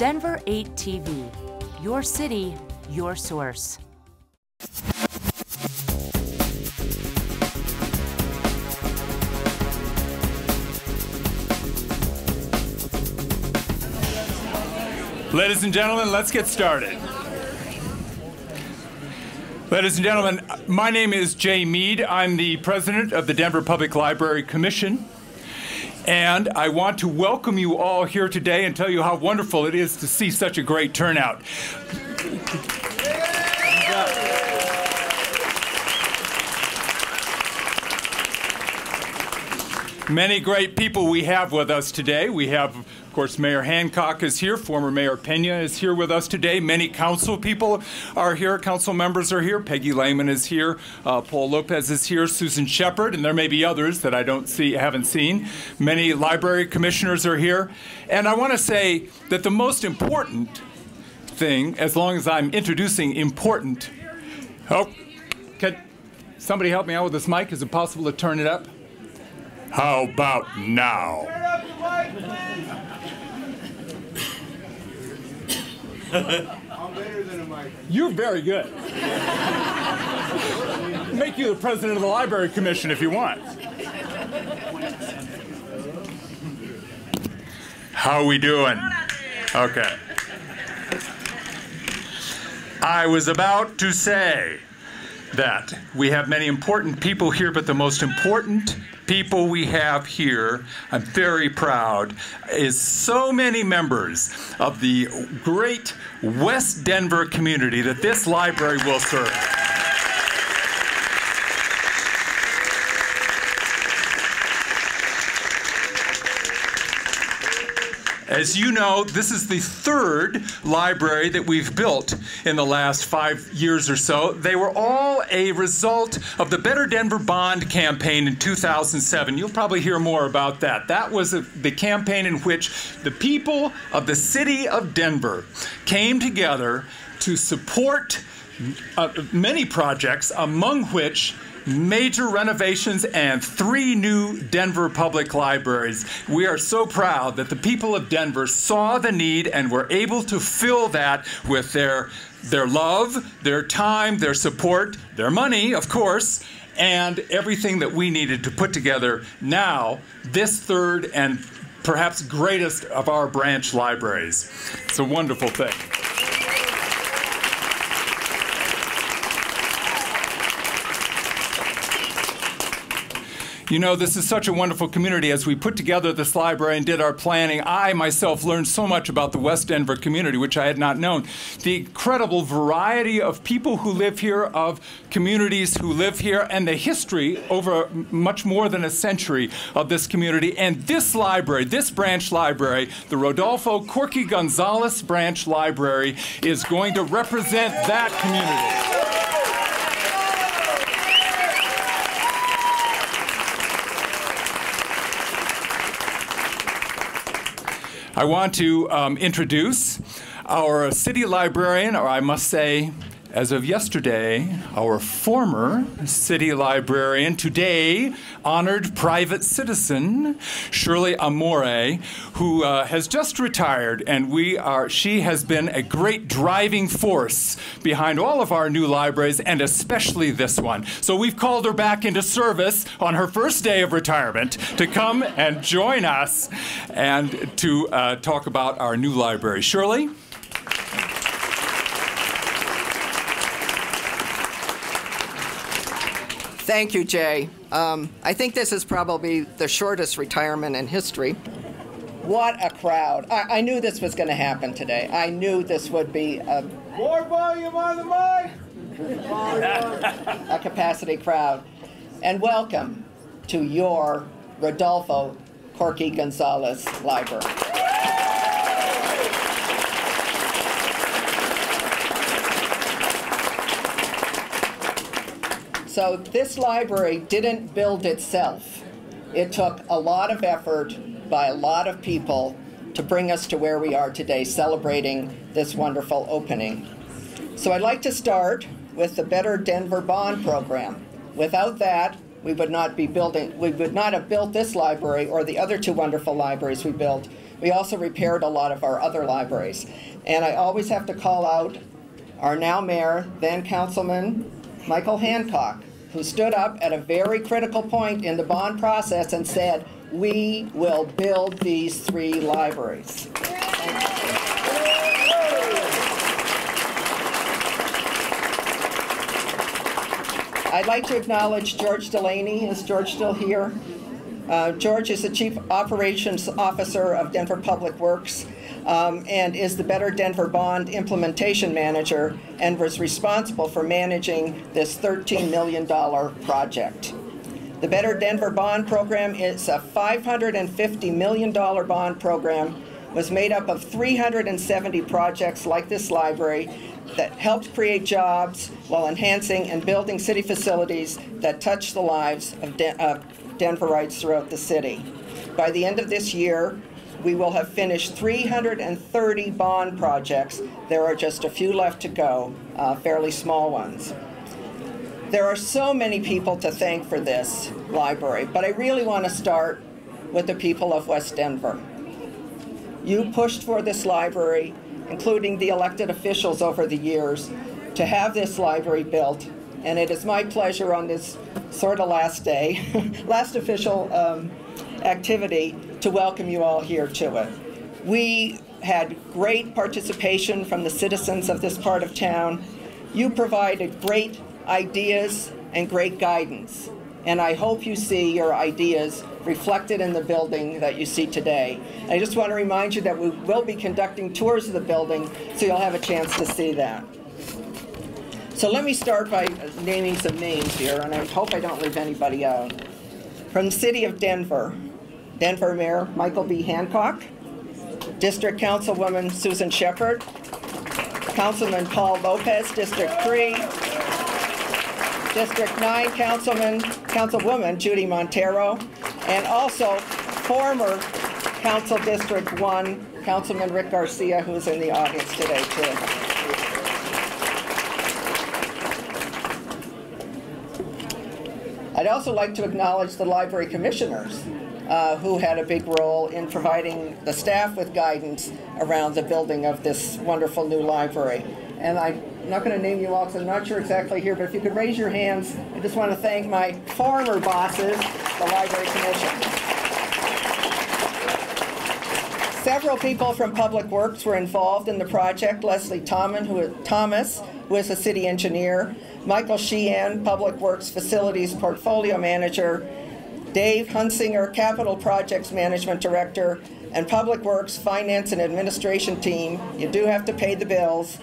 Denver 8 TV, your city, your source. Ladies and gentlemen, let's get started. Ladies and gentlemen, my name is Jay Mead. I'm the president of the Denver Public Library Commission. And I want to welcome you all here today and tell you how wonderful it is to see such a great turnout. Many great people we have with us today. We have, of course, Mayor Hancock is here. Former Mayor Pena is here with us today. Many council people are here. Council members are here. Peggy Lehman is here. Paul Lopez is here. Susan Shepard, and there may be others that I haven't seen. Many library commissioners are here. And I want to say that the most important thing, as long as I'm introducing important, can somebody help me out with this mic? Is it possible to turn it up? How about now? I'm better than a mic. You're very good. Make you the president of the Library Commission if you want. How we doing? Okay. I was about to say that we have many important people here, but the most important people we have here, I'm very proud, is so many members of the great West Denver community that this library will serve. As you know, this is the third library that we've built in the last 5 years or so. They were all a result of the Better Denver Bond campaign in 2007. You'll probably hear more about that. That was the campaign in which the people of the city of Denver came together to support many projects, among which major renovations and 3 new Denver public libraries. We are so proud that the people of Denver saw the need and were able to fill that with their love, their time, their support, their money, of course, and everything that we needed to put together now this third and perhaps greatest of our branch libraries. It's a wonderful thing. You know, this is such a wonderful community. As we put together this library and did our planning, I myself learned so much about the West Denver community, which I had not known. The incredible variety of people who live here, of communities who live here, and the history over much more than a century of this community. And this library, this branch library, the Rodolfo Corky Gonzales Branch Library, is going to represent that community. I want to introduce our city librarian, or I must say, as of yesterday, our former city librarian, today honored private citizen, Shirley Amore, who has just retired, and she has been a great driving force behind all of our new libraries, and especially this one. So we've called her back into service on her first day of retirement to come and join us and to talk about our new library. Shirley? Thank you, Jay. I think this is probably the shortest retirement in history. What a crowd. I knew this was going to happen today. I knew this would be More volume on the mic! a capacity crowd. And welcome to your Rodolfo Corky Gonzales Library. So this library didn't build itself. It took a lot of effort by a lot of people to bring us to where we are today, celebrating this wonderful opening. So I'd like to start with the Better Denver Bond program. Without that, we would not have built this library or the other two wonderful libraries we built. We also repaired a lot of our other libraries. And I always have to call out our now mayor, then Councilman Michael Hancock, who stood up at a very critical point in the bond process and said, "We will build these 3 libraries." I'd like to acknowledge George Delaney. Is George still here? George is the Chief Operations Officer of Denver Public Works and is the Better Denver Bond Implementation Manager and was responsible for managing this $13 million project. The Better Denver Bond Program is a $550 million bond program, was made up of 370 projects like this library that helped create jobs while enhancing and building city facilities that touch the lives of Denverites throughout the city. By the end of this year, we will have finished 330 bond projects. There are just a few left to go, fairly small ones. There are so many people to thank for this library, but I really want to start with the people of West Denver. You pushed for this library, including the elected officials over the years, to have this library built, and it is my pleasure on this sort of last day, last official activity, to welcome you all here to it. We had great participation from the citizens of this part of town. You provided great ideas and great guidance, and I hope you see your ideas reflected in the building that you see today. I just want to remind you that we will be conducting tours of the building, so you'll have a chance to see that. So let me start by naming some names here, and I hope I don't leave anybody out. From the city of Denver, Denver Mayor Michael B. Hancock, District Councilwoman Susan Shepard, Councilman Paul Lopez, District 3, District 9 Councilwoman Judy Montero, and also former Council District 1 Councilman Rick Garcia, who's in the audience today too. I'd also like to acknowledge the library commissioners who had a big role in providing the staff with guidance around the building of this wonderful new library. And I'm not going to name you all because I'm not sure exactly here, but if you could raise your hands, I just want to thank my former bosses, the Library Commission. Several people from Public Works were involved in the project. Leslie Thomas, who is a city engineer, Michael Sheehan, Public Works Facilities Portfolio Manager, Dave Hunsinger, Capital Projects Management Director, and Public Works Finance and Administration Team. You do have to pay the bills.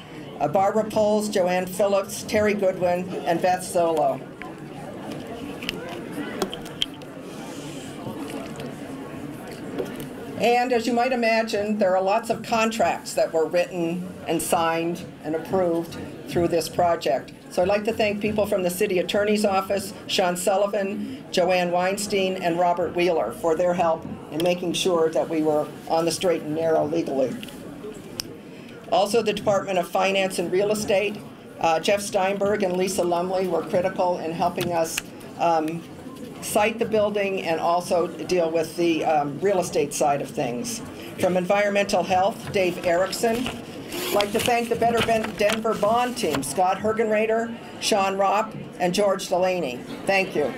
Barbara Poles, Joanne Phillips, Terry Goodwin, and Beth Solo. And as you might imagine, there are lots of contracts that were written and signed and approved through this project. So I'd like to thank people from the City Attorney's Office, Sean Sullivan, Joanne Weinstein, and Robert Wheeler for their help in making sure that we were on the straight and narrow legally. Also, the Department of Finance and Real Estate, Jeff Steinberg and Lisa Lumley were critical in helping us site the building and also deal with the real estate side of things. From Environmental Health, Dave Erickson. I'd like to thank the Better Denver Bond team, Scott Hergenrader, Sean Ropp, and George Delaney. Thank you.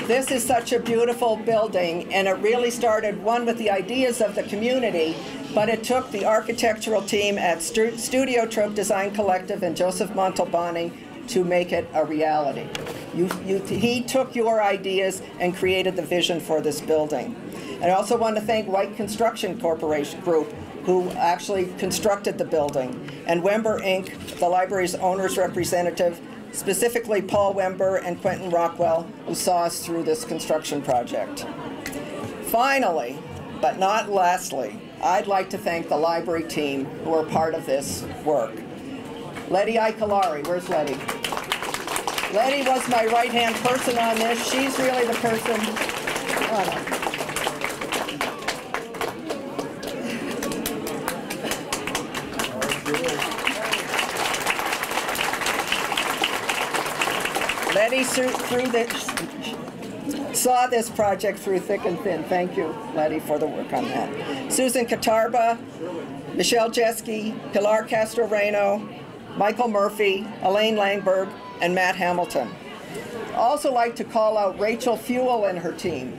This is such a beautiful building, and it really started, one, with the ideas of the community, but it took the architectural team at Studio Trope Design Collective and Joseph Montalbani to make it a reality. He took your ideas and created the vision for this building. And I also want to thank White Construction Corporation Group, who actually constructed the building, and Wember Inc., the library's owner's representative, specifically Paul Wember and Quentin Rockwell, who saw us through this construction project. Finally, but not lastly, I'd like to thank the library team who are part of this work. Letty Icolari, where's Letty? Letty was my right-hand person on this. She's really the person. Letty saw this project through thick and thin. Thank you, Letty, for the work on that. Susan Katarba, Michelle Jeske, Pilar Castro-Reno, Michael Murphy, Elaine Langberg, and Matt Hamilton. I'd also like to call out Rachel Fuel and her team.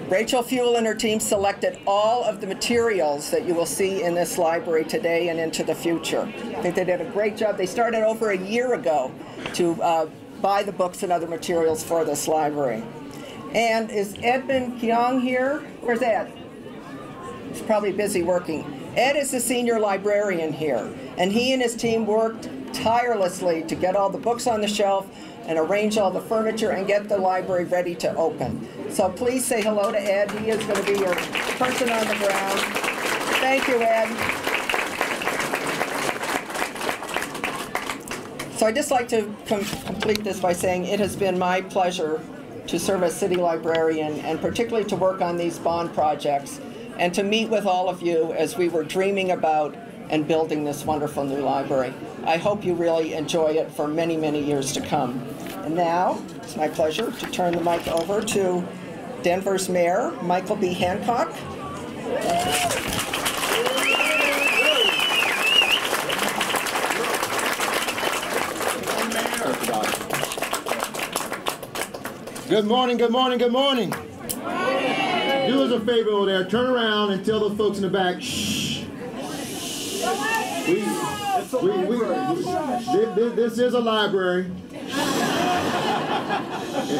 Rachel Fuel and her team selected all of the materials that you will see in this library today and into the future. I think they did a great job. They started over a year ago to buy the books and other materials for this library. And is Edmund Keong here? Where's Ed? He's probably busy working. Ed is the senior librarian here, and he and his team worked tirelessly to get all the books on the shelf and arrange all the furniture and get the library ready to open. So please say hello to Ed. He is going to be your person on the ground. Thank you, Ed. So I'd just like to complete this by saying it has been my pleasure to serve as city librarian, and particularly to work on these bond projects and to meet with all of you as we were dreaming about and building this wonderful new library. I hope you really enjoy it for many, many years to come. And now, it's my pleasure to turn the mic over to Denver's Mayor, Michael B. Hancock. Good morning, good morning, good morning. Do us a favor over there, turn around and tell the folks in the back, shh. This is a library.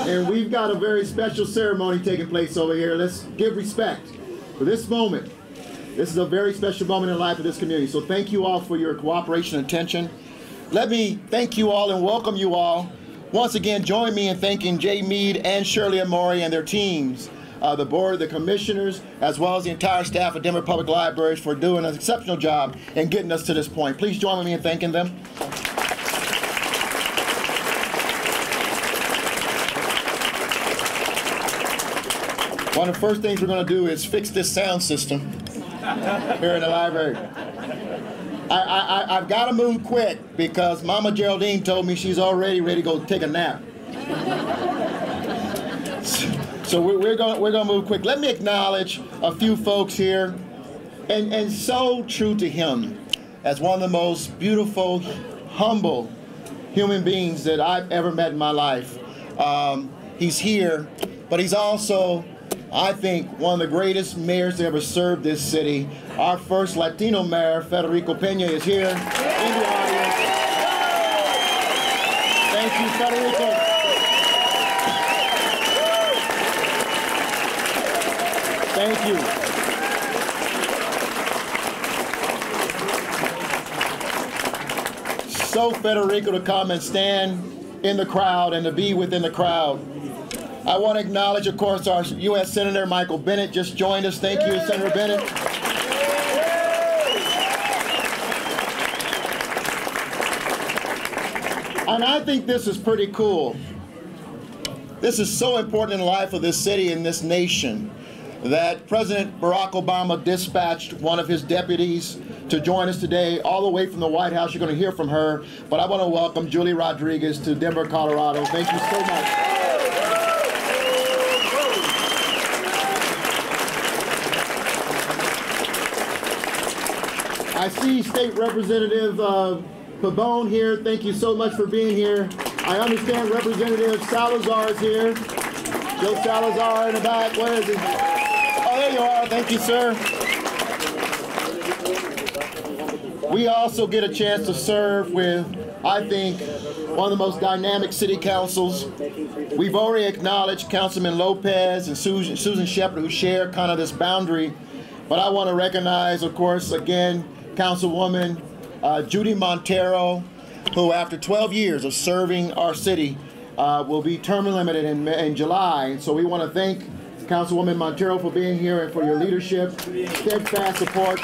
And we've got a very special ceremony taking place over here. Let's give respect for this moment. This is a very special moment in the life of this community. So thank you all for your cooperation and attention. Let me thank you all and welcome you all. Once again, join me in thanking Jay Mead and Shirley Amore and their teams, the board, the commissioners, as well as the entire staff of Denver Public Libraries for doing an exceptional job in getting us to this point. Please join with me in thanking them. One of the first things we're going to do is fix this sound system here in the library. I've got to move quick because Mama Geraldine told me she's already ready to go take a nap. So we're going to move quick. Let me acknowledge a few folks here, and so true to him as one of the most beautiful, humble human beings that I've ever met in my life. He's here, but he's also, I think, one of the greatest mayors to ever serve this city. Our first Latino mayor, Federico Pena, is here in the audience. Thank you, Federico. Thank you. So Federico to come and stand in the crowd and to be within the crowd. I want to acknowledge, of course, our U.S. Senator Michael Bennet just joined us. Thank you, Senator Bennet. And I think this is pretty cool. This is so important in the life of this city and this nation that President Barack Obama dispatched one of his deputies to join us today, all the way from the White House. You're going to hear from her. But I want to welcome Julie Rodriguez to Denver, Colorado. Thank you so much. I see State Representative Pabon here. Thank you so much for being here. I understand Representative Salazar is here. Joe Salazar in the back. Where is he? Oh, there you are. Thank you, sir. We also get a chance to serve with, I think, one of the most dynamic city councils. We've already acknowledged Councilman Lopez and Susan Shepard, who share kind of this boundary. But I want to recognize, of course, again, Councilwoman Judy Montero, who after 12 years of serving our city will be term limited in July. And so we want to thank Councilwoman Montero for being here and for your leadership, steadfast support.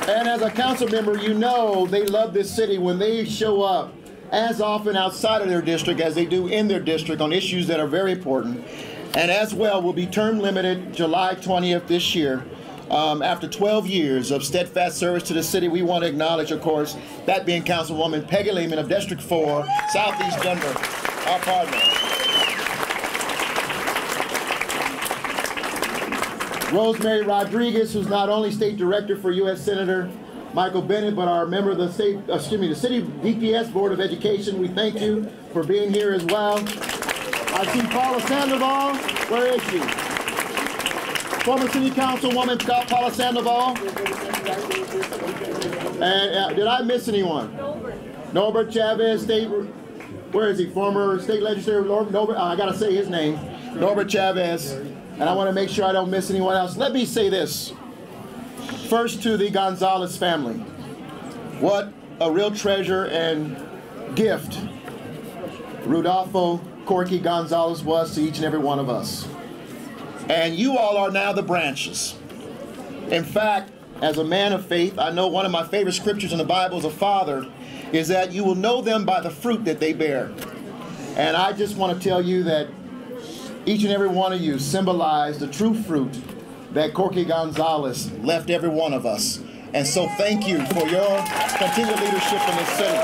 And as a council member, you know they love this city when they show up as often outside of their district as they do in their district on issues that are very important. And as well, will be term limited July 20th this year. After 12 years of steadfast service to the city, we want to acknowledge, of course, that being Councilwoman Peggy Lehman of District 4, Southeast Denver, our partner. Rosemary Rodriguez, who's not only State Director for U.S. Senator Michael Bennet, but our member of the City DPS Board of Education. We thank you for being here as well. I see Paula Sandoval. Where is she? Former City Councilwoman Paula Sandoval. And did I miss anyone? Norbert Chavez, where is he? Former State Legislator Norbert, I gotta say his name. Norbert Chavez. And I want to make sure I don't miss anyone else. Let me say this. First, to the Gonzales family. What a real treasure and gift Rodolfo Corky Gonzales was to each and every one of us. And you all are now the branches. In fact, as a man of faith, I know one of my favorite scriptures in the Bible as a father is that you will know them by the fruit that they bear. And I just want to tell you that each and every one of you symbolize the true fruit that Corky Gonzales left every one of us. And so thank you for your continued leadership in this city.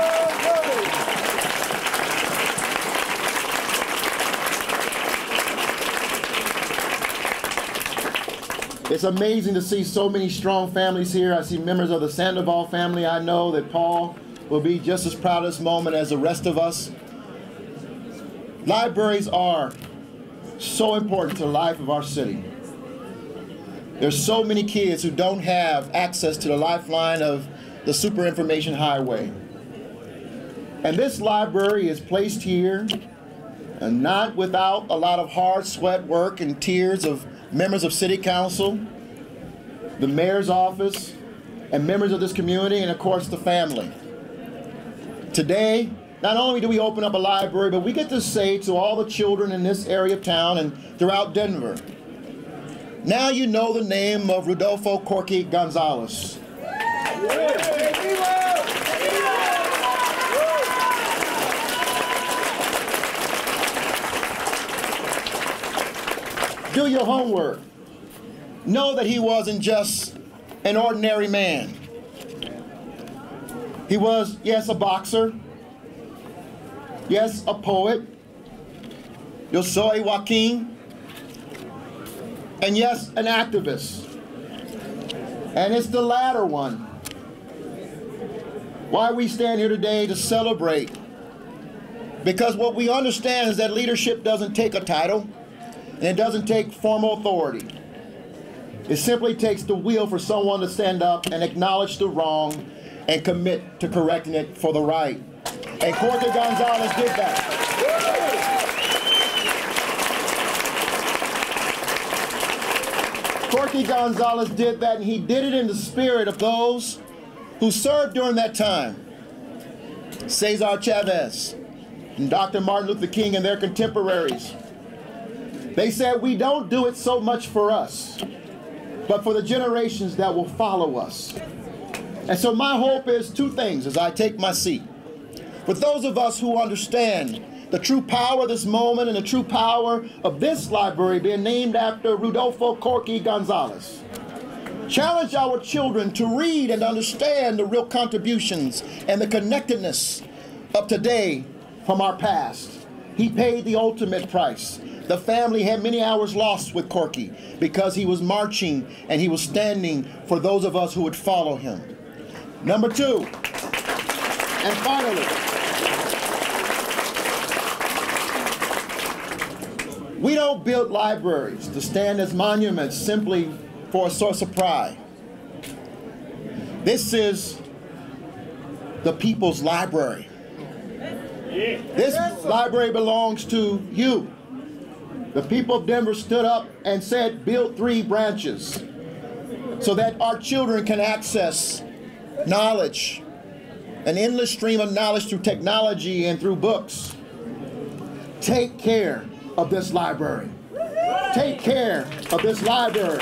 It's amazing to see so many strong families here. I see members of the Sandoval family. I know that Paul will be just as proud of this moment as the rest of us. Libraries are so important to the life of our city. There's so many kids who don't have access to the lifeline of the super information highway. And this library is placed here, and not without a lot of hard sweat work and tears of members of City Council, the mayor's office, and members of this community, and of course the family. Today, not only do we open up a library, but we get to say to all the children in this area of town and throughout Denver, now you know the name of Rodolfo Corky Gonzales. Do your homework. Know that he wasn't just an ordinary man. He was, yes, a boxer. Yes, a poet. Yo soy Joaquin. And yes, an activist. And it's the latter one why we stand here today to celebrate. Because what we understand is that leadership doesn't take a title, and it doesn't take formal authority. It simply takes the will for someone to stand up and acknowledge the wrong and commit to correcting it for the right. And Corky Gonzales did that. Corky Gonzales did that, and he did it in the spirit of those who served during that time. Cesar Chavez and Dr. Martin Luther King and their contemporaries. They said, we don't do it so much for us, but for the generations that will follow us. And so my hope is two things as I take my seat. For those of us who understand the true power of this moment and the true power of this library being named after Rodolfo Corky Gonzales, challenge our children to read and understand the real contributions and the connectedness of today from our past. He paid the ultimate price. The family had many hours lost with Corky because he was marching and he was standing for those of us who would follow him. Number two, and finally, we don't build libraries to stand as monuments simply for a source of pride. This is the people's library. This library belongs to you. The people of Denver stood up and said, build 3 branches so that our children can access knowledge, an endless stream of knowledge through technology and through books. Take care of this library. Take care of this library.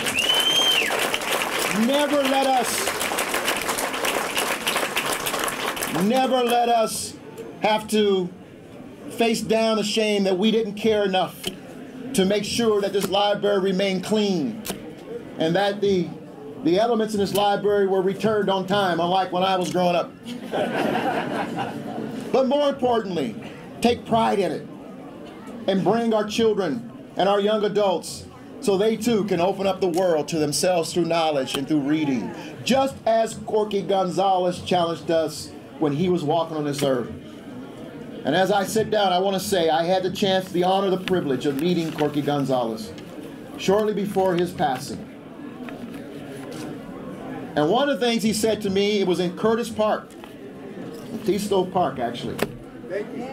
Never let us have to face down the shame that we didn't care enough to make sure that this library remained clean and that the The elements in this library were returned on time, unlike when I was growing up. But more importantly, take pride in it and bring our children and our young adults so they too can open up the world to themselves through knowledge and through reading, just as Corky Gonzales challenged us when he was walking on this earth. And as I sit down, I want to say I had the chance, the honor, the privilege of meeting Corky Gonzales shortly before his passing. And one of the things he said to me, it was in Curtis Park, T-Stove Park actually. Thank you.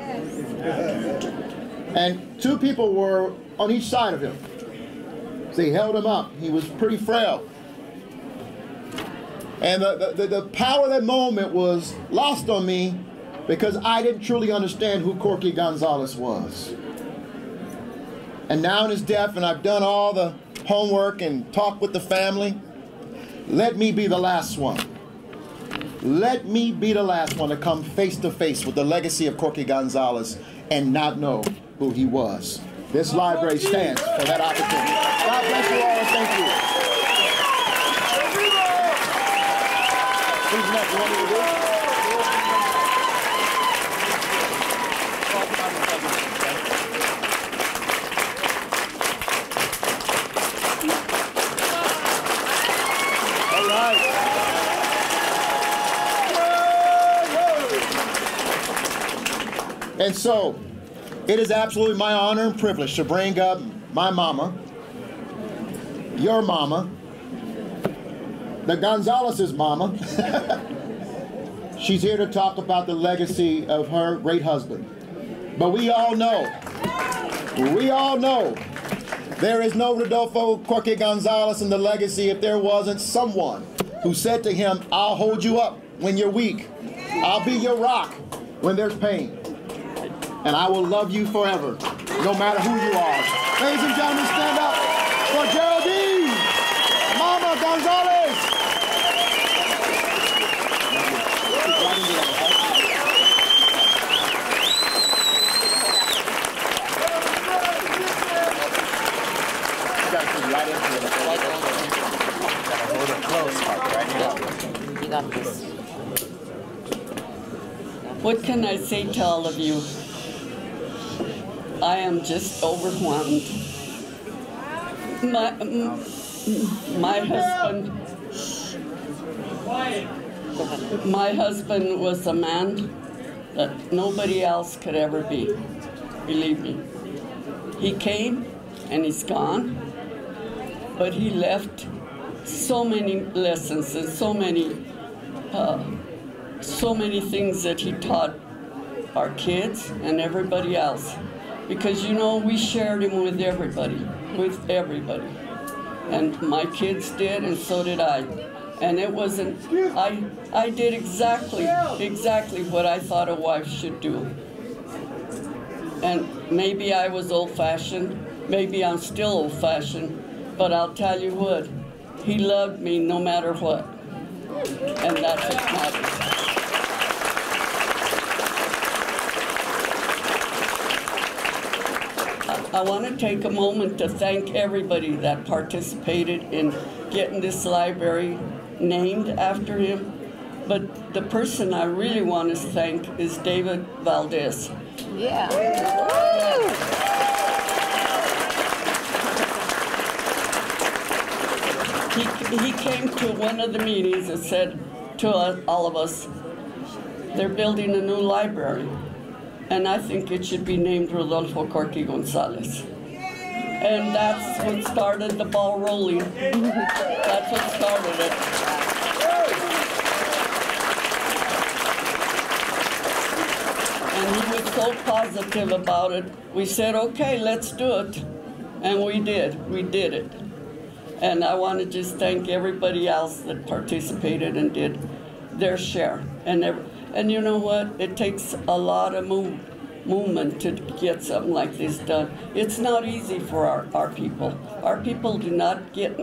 And two people were on each side of him. So he held him up. He was pretty frail. And the power of that moment was lost on me because I didn't truly understand who Corky Gonzales was. And now in his death, and I've done all the homework and talked with the family, let me be the last one. Let me be the last one to come face to face with the legacy of Corky Gonzales and not know who he was. This library stands for that opportunity. God bless you all and thank you. Who's next? You want me to do? All right. And so, it is absolutely my honor and privilege to bring up my mama, your mama, the Gonzales' mama. She's here to talk about the legacy of her great husband. But we all know, there is no Rodolfo Corky Gonzales in the legacy if there wasn't someone who said to him, I'll hold you up when you're weak. I'll be your rock when there's pain. And I will love you forever, no matter who you are. Ladies and gentlemen, stand up for Geraldine, Mama Gonzales. You got this. What can I say to all of you? I am just overwhelmed. My husband was a man that nobody else could ever be. Believe me. He came and he's gone, but he left so many lessons and so many things that he taught our kids and everybody else. Because, you know, we shared him with everybody. And my kids did, and so did I. And it wasn't, I did exactly what I thought a wife should do. And maybe I was old-fashioned, maybe I'm still old-fashioned, but I'll tell you what, he loved me no matter what. And that's what matters. I want to take a moment to thank everybody that participated in getting this library named after him. But the person I really want to thank is David Valdez. Yeah. He came to one of the meetings and said to all of us, they're building a new library. And I think it should be named Rodolfo Corky Gonzales. And that's what started the ball rolling. That's what started it. And he was so positive about it. We said, okay, let's do it. And we did it. And I want to just thank everybody else that participated and did their share. And you know what? It takes a lot of movement to get something like this done. It's not easy for our people. Our people do not get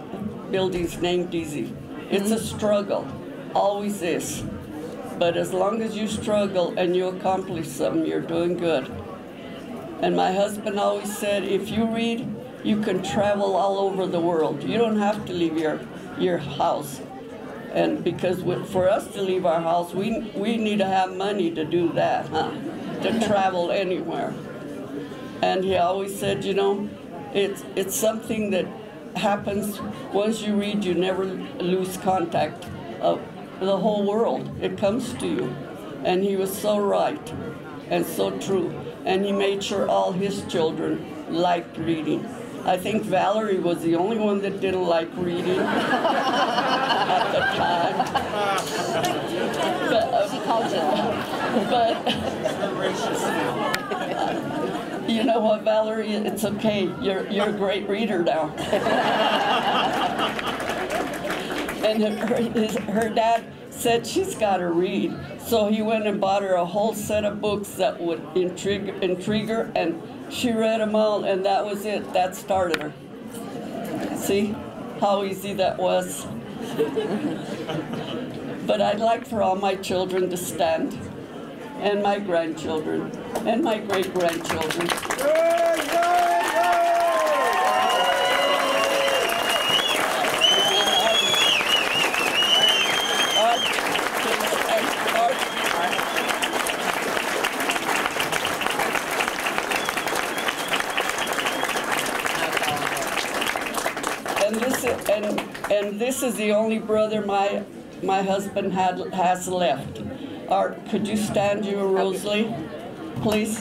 buildings named easy. It's a struggle, always is. But as long as you struggle and you accomplish something, you're doing good. And my husband always said, if you read, you can travel all over the world. You don't have to leave your house. And because for us to leave our house, we need to have money to do that, huh? To travel anywhere. And he always said, you know, it's something that happens once you read, you never lose contact of the whole world. It comes to you. And he was so right and so true. And he made sure all his children liked reading. I think Valerie was the only one that didn't like reading at the time. She called you. But you know what, Valerie? It's okay. You're a great reader now. And her dad said she's got to read, so he went and bought her a whole set of books that would intrigue her, and she read them all, and that was it. That started her. See how easy that was? But I'd like for all my children to stand, and my grandchildren, and my great-grandchildren. And this is the only brother my husband has left. Art, could you stand, you and Rosalie, please?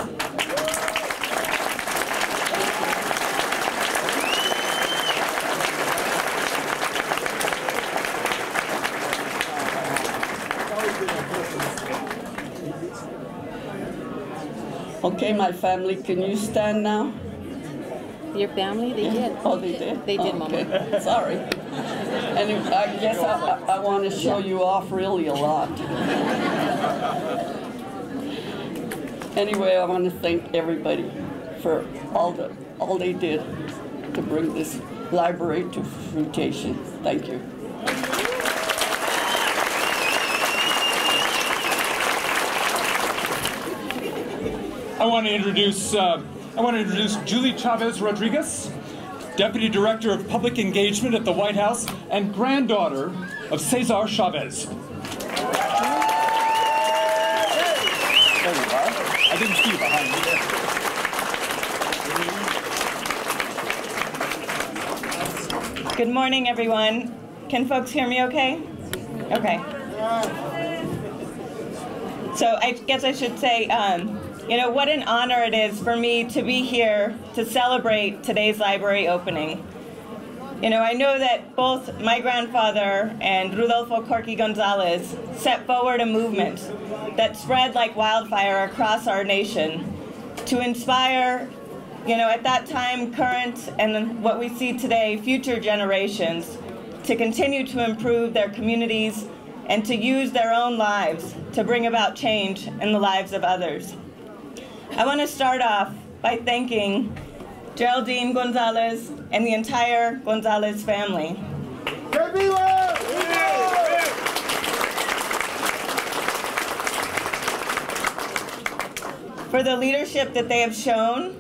Okay, my family, can you stand now? Your family? They did. Oh, they did? They did, okay. Mama. Sorry. And I guess I want to show you off really a lot. Anyway, I want to thank everybody for all they did to bring this library to fruition. Thank you. I want to introduce Julie Chavez Rodriguez, Deputy Director of Public Engagement at the White House and granddaughter of Cesar Chavez. There you are. I didn't see you behind you. Good morning, everyone. Can folks hear me okay? Okay. So I guess I should say, you know, what an honor it is for me to be here to celebrate today's library opening. You know, I know that both my grandfather and Rodolfo Corky Gonzales set forward a movement that spread like wildfire across our nation to inspire, you know, at that time, current and what we see today, future generations to continue to improve their communities and to use their own lives to bring about change in the lives of others. I want to start off by thanking Geraldine Gonzales and the entire Gonzales family. For the leadership that they have shown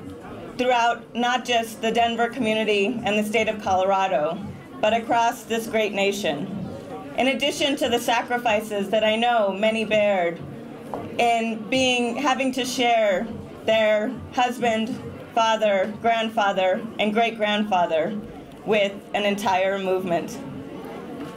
throughout not just the Denver community and the state of Colorado, but across this great nation. In addition to the sacrifices that I know many bared in having to share their husband, father, grandfather, and great-grandfather with an entire movement.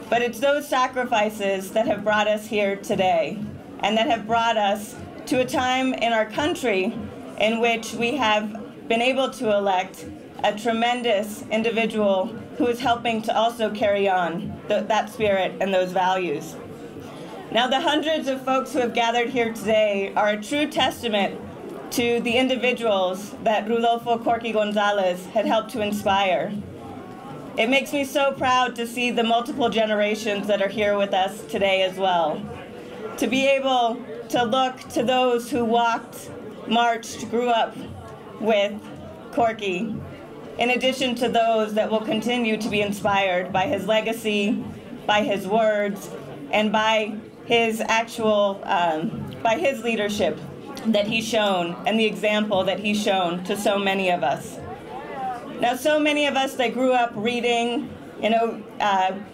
But it's those sacrifices that have brought us here today, and that have brought us to a time in our country in which we have been able to elect a tremendous individual who is helping to also carry on that spirit and those values. Now, the hundreds of folks who have gathered here today are a true testament to the individuals that Rodolfo Corky Gonzales had helped to inspire. It makes me so proud to see the multiple generations that are here with us today as well. To be able to look to those who walked, marched, grew up with Corky, in addition to those that will continue to be inspired by his legacy, by his words, and by his actual, by his leadership that he's shown and the example that he's shown to so many of us. Now, so many of us that grew up reading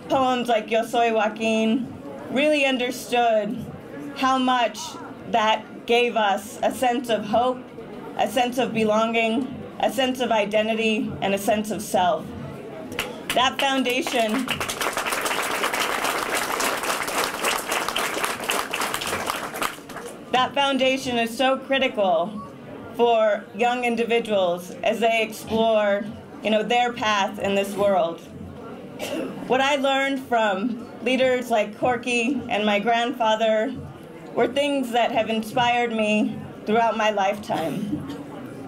poems like Yo Soy Joaquin, really understood how much that gave us a sense of hope, a sense of belonging, a sense of identity, and a sense of self. That foundation is so critical for young individuals as they explore, their path in this world. What I learned from leaders like Corky and my grandfather were things that have inspired me throughout my lifetime.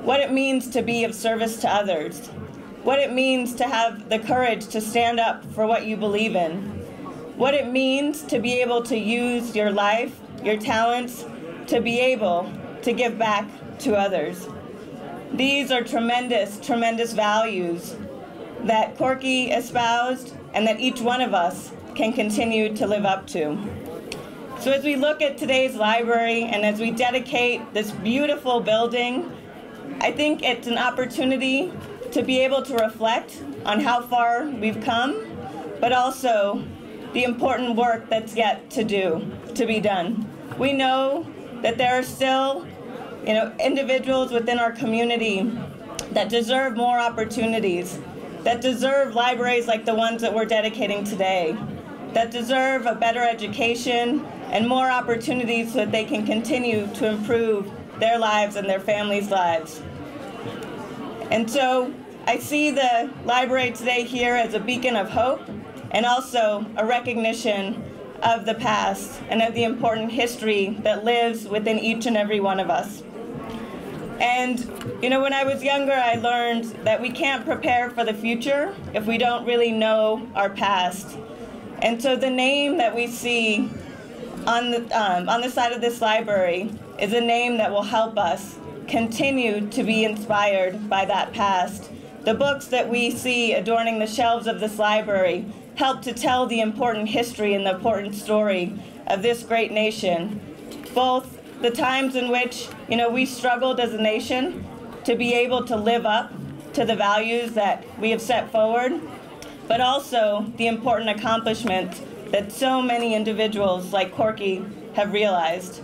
What it means to be of service to others. What it means to have the courage to stand up for what you believe in. What it means to be able to use your life, your talents, to be able to give back to others. These are tremendous, tremendous values that Corky espoused and that each one of us can continue to live up to. So as we look at today's library and as we dedicate this beautiful building, I think it's an opportunity to be able to reflect on how far we've come, but also the important work that's yet to be done. We know that there are still, individuals within our community that deserve more opportunities, that deserve libraries like the ones that we're dedicating today, that deserve a better education and more opportunities so that they can continue to improve their lives and their families' lives. And so I see the library today here as a beacon of hope and also a recognition of the past and of the important history that lives within each and every one of us. And, when I was younger, I learned that we can't prepare for the future if we don't really know our past. And so the name that we see on the side of this library is a name that will help us continue to be inspired by that past. The books that we see adorning the shelves of this library help to tell the important history and the important story of this great nation. Both the times in which, we struggled as a nation to be able to live up to the values that we have set forward, but also the important accomplishments that so many individuals like Corky have realized.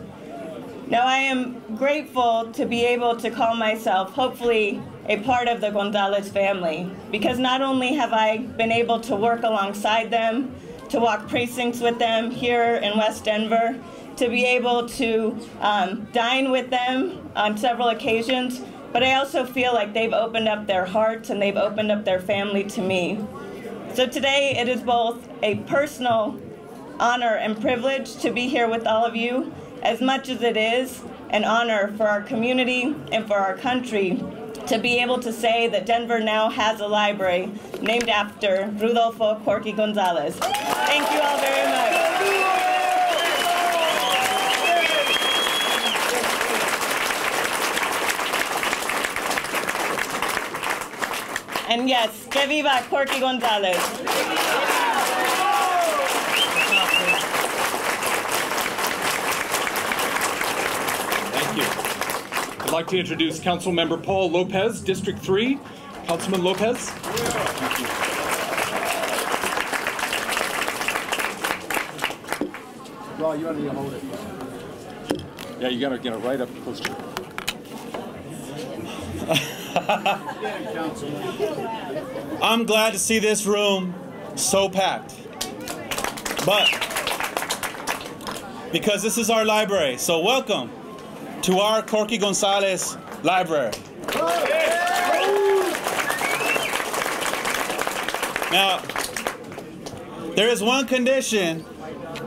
Now, I am grateful to be able to call myself, hopefully, a part of the Gonzales family, because not only have I been able to work alongside them, to walk precincts with them here in West Denver, to be able to dine with them on several occasions, but I also feel like they've opened up their hearts and they've opened up their family to me. So today it is both a personal honor and privilege to be here with all of you, as much as it is an honor for our community and for our country to be able to say that Denver now has a library named after Rodolfo Corky Gonzales. Thank you all very much. And yes, que viva Corky Gonzales. Thank you. I'd like to introduce Councilmember Paul Lopez, District 3. Councilman Lopez. Thank you. Well, you want me to hold it? Yeah, you gotta get it right up close to it. I'm glad to see this room so packed, but because this is our library, so welcome to our Corky Gonzales Library. Now, there is one condition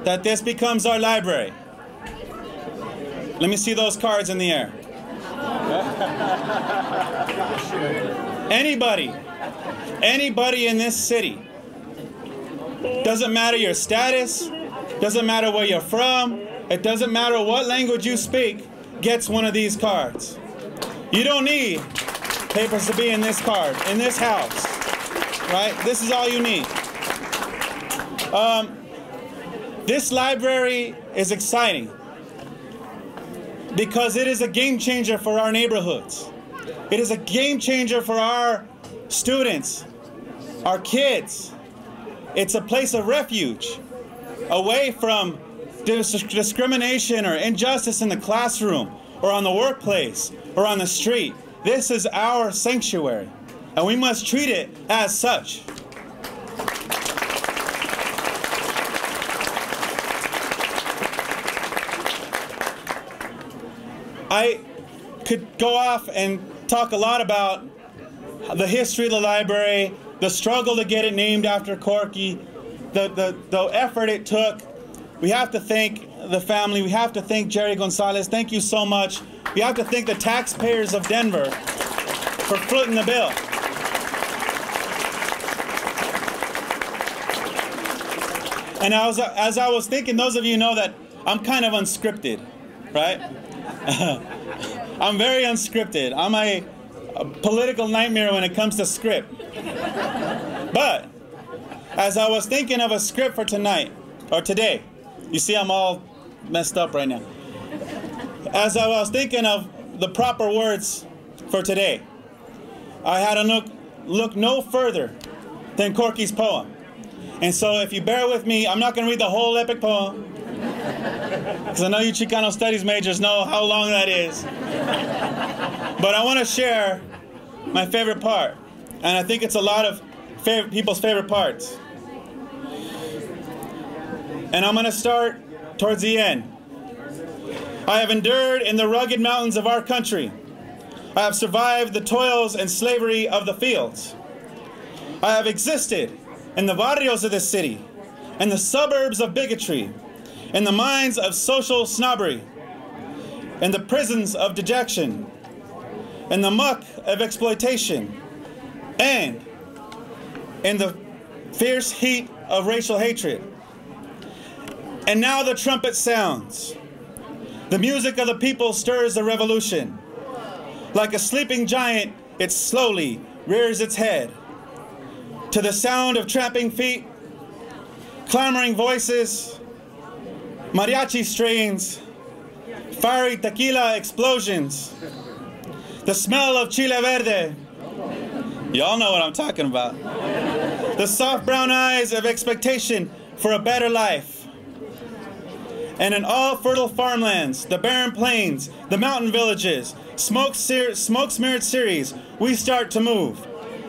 that this becomes our library. Let me see those cards in the air. Anybody in this city, doesn't matter your status, doesn't matter where you're from, it doesn't matter what language you speak, gets one of these cards. You don't need papers to be in this card, in this house, right? This is all you need. This library is exciting because it is a game changer for our neighborhoods. It is a game changer for our students, our kids, It's a place of refuge, away from discrimination or injustice in the classroom or on the workplace or on the street. This is our sanctuary, and we must treat it as such. I could go off and talk a lot about the history of the library, the struggle to get it named after Corky, the effort it took. We have to thank the family. We have to thank Jerry Gonzales. Thank you so much. We have to thank the taxpayers of Denver for footing the bill. And as I was thinking, those of you know that I'm kind of unscripted, right? I'm very unscripted. I'm a political nightmare when it comes to script. But as I was thinking of a script for tonight, or today, you see I'm all messed up right now. As I was thinking of the proper words for today, I had to look no further than Corky's poem. And so if you bear with me, I'm not going to read the whole epic poem, because I know you Chicano studies majors know how long that is. But I want to share my favorite part, and I think it's a lot of people's favorite parts. And I'm going to start towards the end. I have endured in the rugged mountains of our country. I have survived the toils and slavery of the fields. I have existed in the barrios of this city, in the suburbs of bigotry, in the mines of social snobbery, in the prisons of dejection, in the muck of exploitation, and in the fierce heat of racial hatred. And now the trumpet sounds. The music of the people stirs the revolution. Like a sleeping giant, it slowly rears its head. To the sound of tramping feet, clamoring voices, mariachi strains, fiery tequila explosions, the smell of chile verde. Y'all know what I'm talking about. The soft brown eyes of expectation for a better life. And in all fertile farmlands, the barren plains, the mountain villages, smoke-smeared cities, we start to move.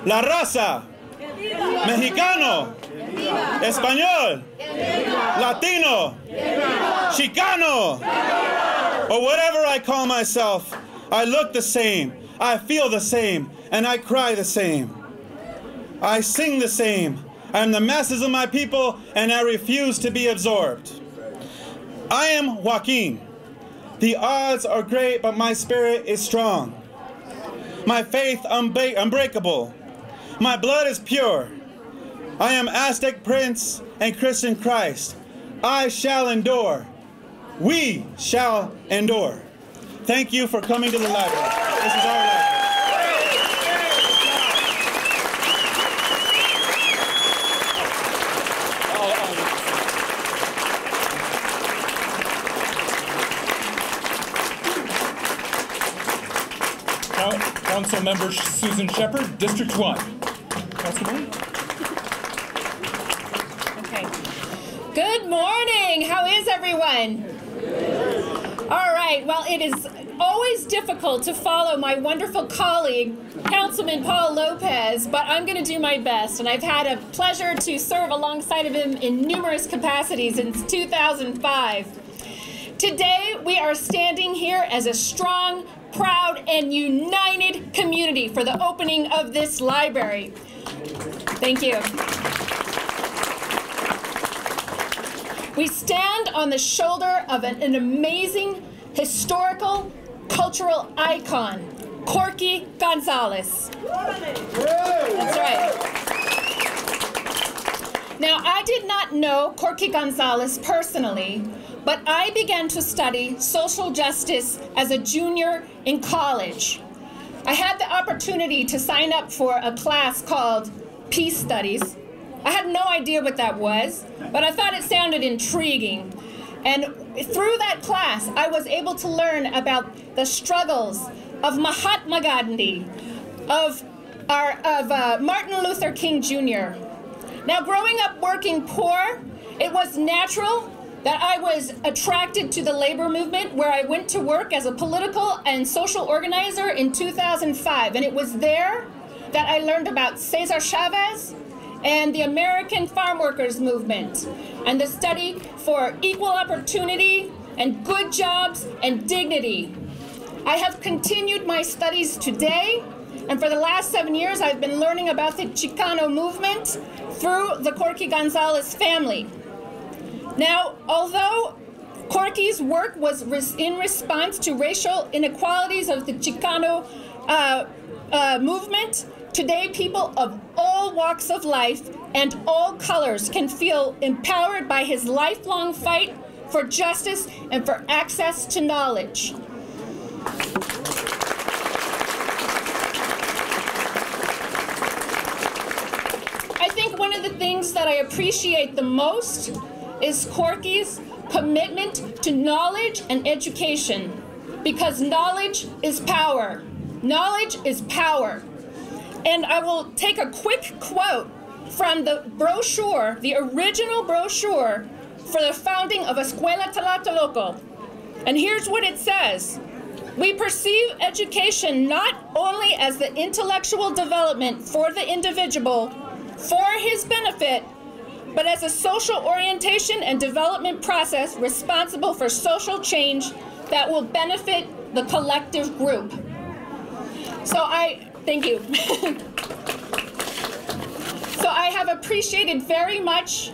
La raza, Mexicano, Español, Latino, Chicano, or whatever I call myself, I look the same, I feel the same, and I cry the same. I sing the same. I am the masses of my people, and I refuse to be absorbed. I am Joaquin. The odds are great, but my spirit is strong. My faith unbreakable. My blood is pure. I am Aztec Prince and Christian Christ. I shall endure. We shall endure. Thank you for coming to the library. This is our library. Council Member Susan Shepherd, District 1. Councilman? Okay. Good morning. How is everyone? All right. Well, it is always difficult to follow my wonderful colleague, Councilman Paul Lopez, but I'm going to do my best. And I've had a pleasure to serve alongside of him in numerous capacities since 2005. Today, we are standing here as a strong, proud, and united community for the opening of this library. Thank you. We stand on the shoulder of an amazing historical, cultural icon, Corky Gonzales. That's right. Now, I did not know Corky Gonzales personally, but I began to study social justice as a junior in college. I had the opportunity to sign up for a class called Peace Studies. I had no idea what that was, but I thought it sounded intriguing. And through that class, I was able to learn about the struggles of Mahatma Gandhi, of Martin Luther King Jr., Now, growing up working poor, it was natural that I was attracted to the labor movement, where I went to work as a political and social organizer in 2005. And it was there that I learned about Cesar Chavez and the American farm workers movement, and the study for equal opportunity and good jobs and dignity. I have continued my studies today, and for the last 7 years I've been learning about the Chicano movement through the Corky Gonzales family. Now, although Corky's work was in response to racial inequalities of the Chicano movement, today people of all walks of life and all colors can feel empowered by his lifelong fight for justice and for access to knowledge. I think one of the things that I appreciate the most is Corky's commitment to knowledge and education, because knowledge is power. Knowledge is power. And I will take a quick quote from the brochure, the original brochure for the founding of Escuela Tlatelolco. And here's what it says. We perceive education not only as the intellectual development for the individual, for his benefit, but as a social orientation and development process responsible for social change that will benefit the collective group. Thank you. So I have appreciated very much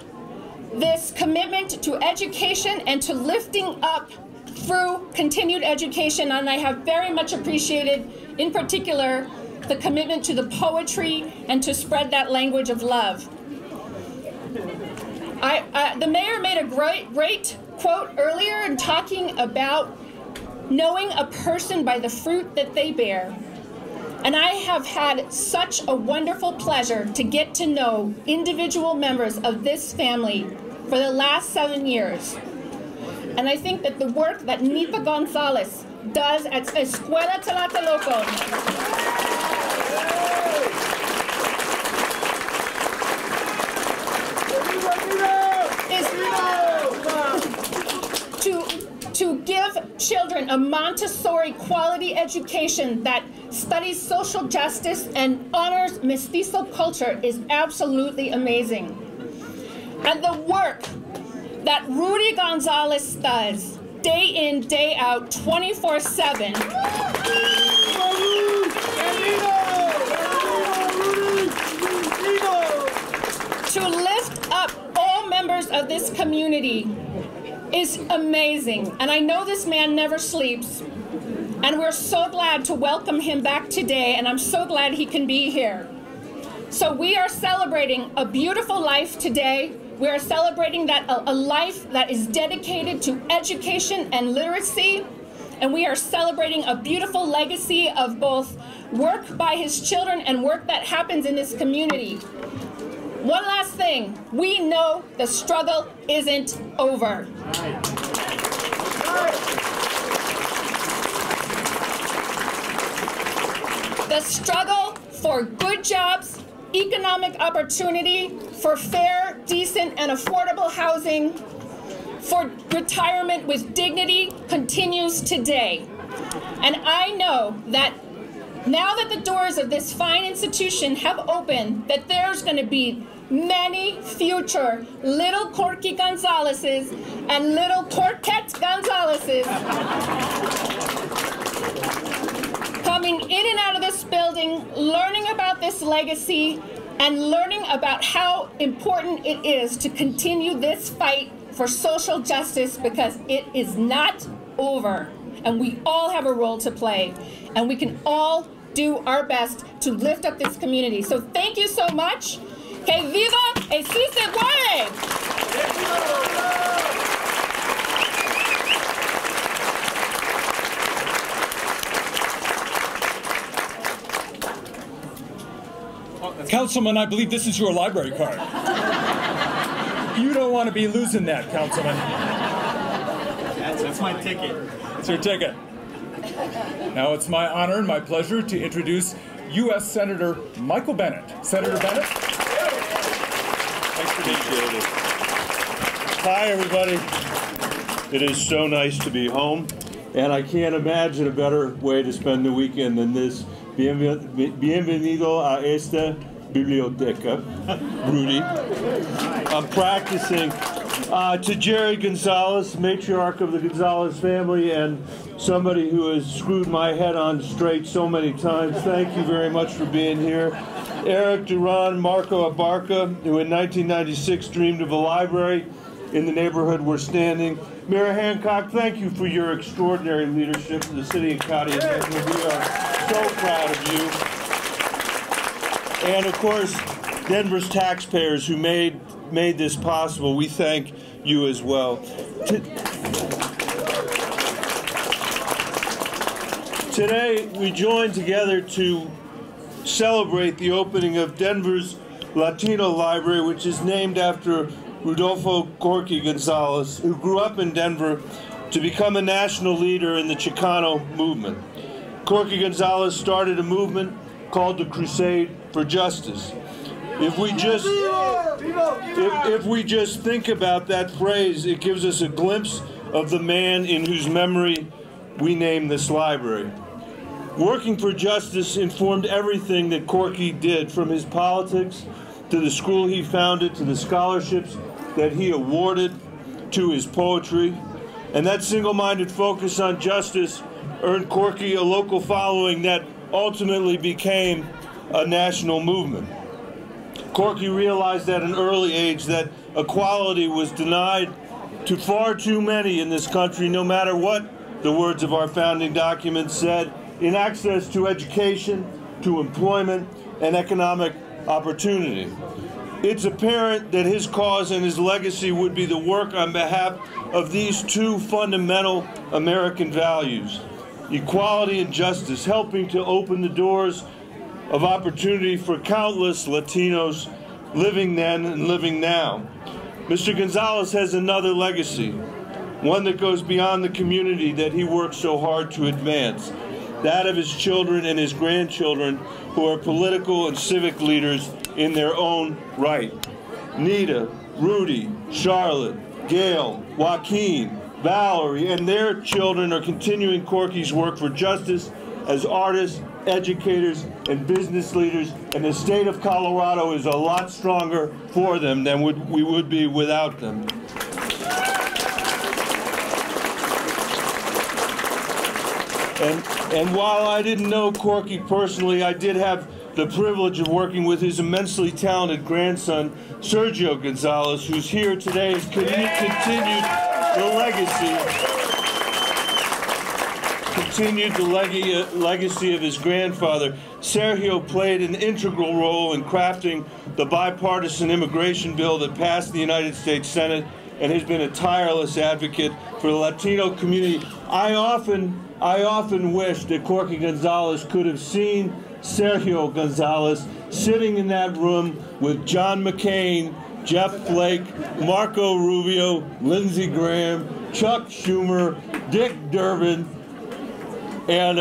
this commitment to education and to lifting up through continued education, and I have very much appreciated, in particular, the commitment to the poetry and to spread that language of love. The mayor made a great quote earlier in talking about knowing a person by the fruit that they bear. And I have had such a wonderful pleasure to get to know individual members of this family for the last 7 years. And I think that the work that Nita Gonzales does at Escuela Tlatelolco to give children a Montessori quality education that studies social justice and honors mestizo culture is absolutely amazing. And the work that Rudy Gonzales does day in, day out, 24/7. To lift up all members of this community is amazing. And I know this man never sleeps. And we're so glad to welcome him back today, and I'm so glad he can be here. So we are celebrating a beautiful life today. We are celebrating that a life that is dedicated to education and literacy. And we are celebrating a beautiful legacy of both work by his children and work that happens in this community. One last thing, we know the struggle isn't over. The struggle for good jobs, economic opportunity, for fair, decent, and affordable housing, for retirement with dignity continues today. And I know that now that the doors of this fine institution have opened, that there's going to be many future little Corky Gonzaleses and little Corquette Gonzaleses coming in and out of this building, learning about this legacy and learning about how important it is to continue this fight for social justice, because it is not over. And we all have a role to play. And we can all do our best to lift up this community. So thank you so much. Que viva y si se puede! Councilman, I believe this is your library card. You don't want to be losing that, Councilman. That's my ticket. It's your ticket. Now it's my honor and my pleasure to introduce U.S. Senator Michael Bennet. Senator Bennet. Nice to meet you. Hi, everybody. It is so nice to be home, and I can't imagine a better way to spend the weekend than this. Bienvenido a esta biblioteca, Rudy. I'm practicing to Jerry Gonzales, matriarch of the Gonzales family, and somebody who has screwed my head on straight so many times. Thank you very much for being here. Eric Duran, Marco Abarca, who in 1996 dreamed of a library in the neighborhood we're standing. Mayor Hancock, thank you for your extraordinary leadership in the city and county of Denver. We are so proud of you. And of course, Denver's taxpayers who made this possible, we thank you as well. Today, we join together to celebrate the opening of Denver's Latino Library, which is named after Rodolfo Corky Gonzales, who grew up in Denver to become a national leader in the Chicano movement. Corky Gonzales started a movement called the Crusade for Justice. If we just think about that phrase, it gives us a glimpse of the man in whose memory we name this library. Working for justice informed everything that Corky did, from his politics to the school he founded, to the scholarships that he awarded, to his poetry. And that single-minded focus on justice earned Corky a local following that ultimately became a national movement. Corky realized at an early age that equality was denied to far too many in this country, no matter what the words of our founding documents said, in access to education, to employment, and economic opportunity. It's apparent that his cause and his legacy would be the work on behalf of these two fundamental American values: equality and justice, helping to open the doors of opportunity for countless Latinos living then and living now. Mr. Gonzales has another legacy, one that goes beyond the community that he worked so hard to advance, that of his children and his grandchildren, who are political and civic leaders in their own right. Nita, Rudy, Charlotte, Gail, Joaquin, Valerie, and their children are continuing Corky's work for justice as artists, educators, and business leaders, and the state of Colorado is a lot stronger for them than we would be without them. And while I didn't know Corky personally, I did have the privilege of working with his immensely talented grandson, Sergio Gonzales, who's here today and continued the legacy of his grandfather. Sergio played an integral role in crafting the bipartisan immigration bill that passed the United States Senate and has been a tireless advocate for the Latino community. I often wish that Corky Gonzales could have seen Sergio Gonzales sitting in that room with John McCain, Jeff Flake, Marco Rubio, Lindsey Graham, Chuck Schumer, Dick Durbin, and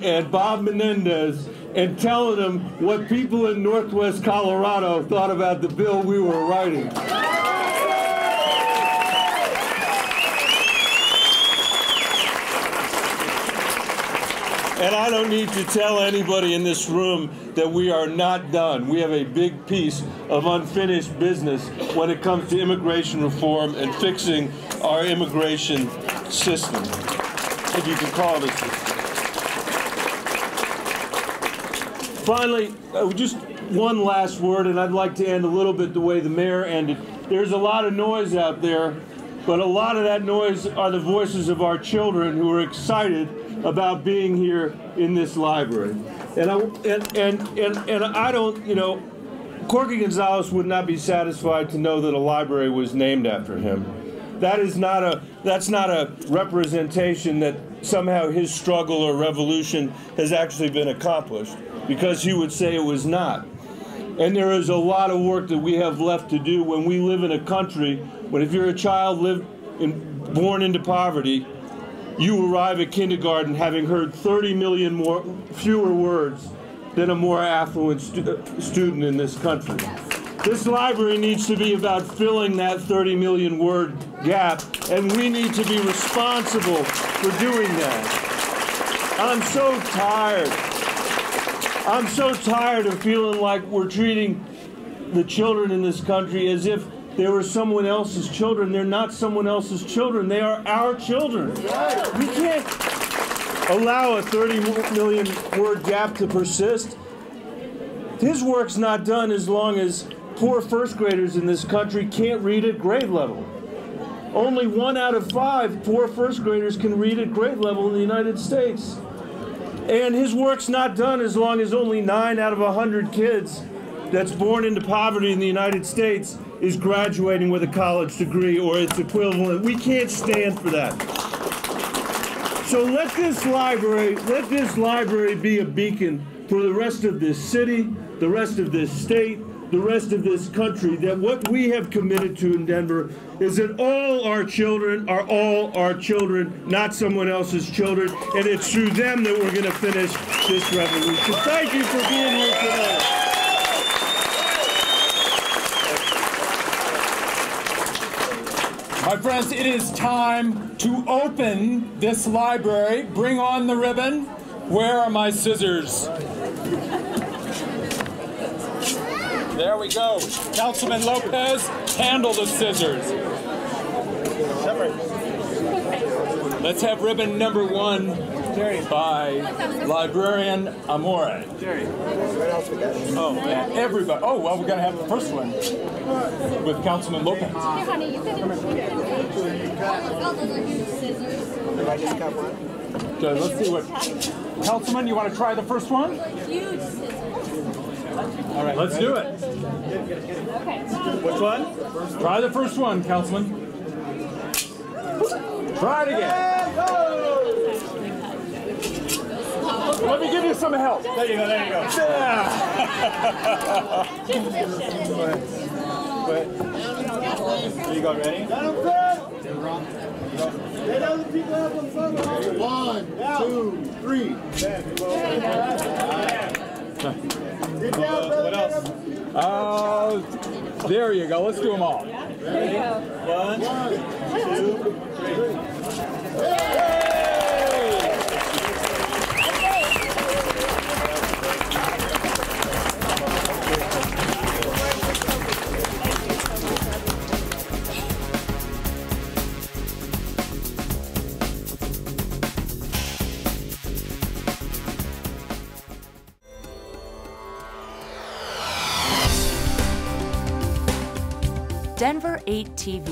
and Bob Menendez, and telling them what people in Northwest Colorado thought about the bill we were writing. And I don't need to tell anybody in this room that we are not done. We have a big piece of unfinished business when it comes to immigration reform and fixing our immigration system, if you can call it a system. Finally, just one last word, and I'd like to end a little bit the way the mayor ended. There's a lot of noise out there, but a lot of that noise are the voices of our children who are excited about being here in this library. And I don't, you know, Corky Gonzales would not be satisfied to know that a library was named after him. That's not a representation that somehow his struggle or revolution has actually been accomplished, because he would say it was not. And there is a lot of work that we have left to do when we live in a country, when if you're a child born into poverty, you arrive at kindergarten having heard 30 million fewer words than a more affluent student in this country. This library needs to be about filling that 30 million word gap, and we need to be responsible for doing that. I'm so tired. I'm so tired of feeling like we're treating the children in this country as if they were someone else's children. They're not someone else's children. They are our children. We can't allow a 30 million word gap to persist. His work's not done as long as poor first graders in this country can't read at grade level. Only 1 out of 5 poor first graders can read at grade level in the United States. And his work's not done as long as only 9 out of 100 kids that's born into poverty in the United States is graduating with a college degree or its equivalent. We can't stand for that. So let this library be a beacon for the rest of this city, the rest of this state, the rest of this country, that what we have committed to in Denver is that all our children are all our children, not someone else's children, and it's through them that we're going to finish this revolution. Thank you for being here today. My friends, it is time to open this library. Bring on the ribbon. Where are my scissors? There we go. Councilman Lopez, handle the scissors. Let's have ribbon number 1 by Librarian Amore. Oh, man, everybody. Oh, well, we're going to have the first one with Councilman Lopez. Okay, let's see what. Councilman, you want to try the first one? All right, let's do it. Which one? Try the first one, Councilman. Try it again. Let me give you some help. There you go, there you go. Yeah. There you go, ready? One, two, three. What else? There you go. Let's do them all. Ready? 1, 2, 3. Denver 8 TV,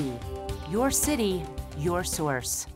your city, your source.